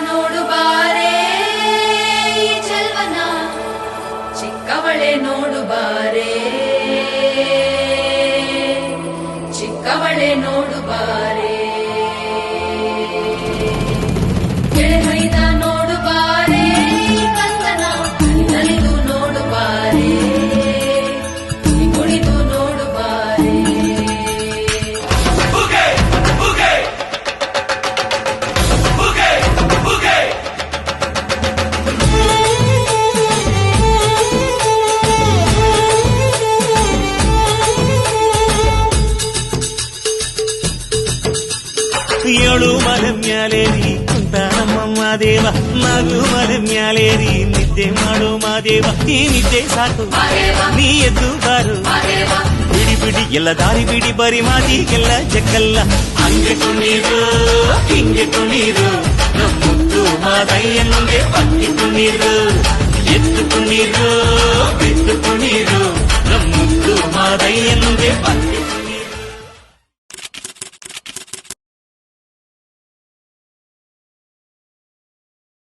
ನೋಡು ಬಾರೆ ಚೆಲ್ವನ ಚಿಕ್ಕವಳೆ ನೋಡು ಬಾರೆ ಚಿಕ್ಕವಳೆ ನೋಡು ಬಾರೆ ಕೆಳಗೈದ ನೋಡು ಬಾರೆ ಕಂದನ ನಲಿದು ನೋಡು ಬಾರೆ ಕುಣಿದು ನೋಡು ಬಾರೆ ಏಳು ಮಲೆ ಮ್ಯಾಲೇರಿ ಕುಂತ ನಮ್ಮಮ್ಮ ದೇವ ನಾಲ್ಕು ಮಲೆ ಮ್ಯಾಲೇರಿ ನಿದ್ದೆ ಮಾಡು ಮಾದೇವ ಈ ನಿದ್ದೆ ಸಾಕು ನೀ ಎದ್ದು ಬಾರು ಬಿಡಿ ಬಿಡಿ ಎಲ್ಲ ದಾರಿ ಬಿಡಿ ಬರಿ ಮಾತಿಗೆಲ್ಲ ಜಕ್ಕಲ್ಲ ಹಂಗೆ ಕುಣೀರು ಹಿಂಗೆ ಕುಣೀರು ನಮ್ಮುತ್ತು ಮಾದಯ್ಯನಿಗೆ ಪಕ್ಕಿ ಕುಣೀರು ಎತ್ತು ಕುಣೀರು ಬಿಟ್ಟು ಕುಣೀರು ನಮ್ಮುತ್ತು ಮಾದಯ್ಯನಿಗೆ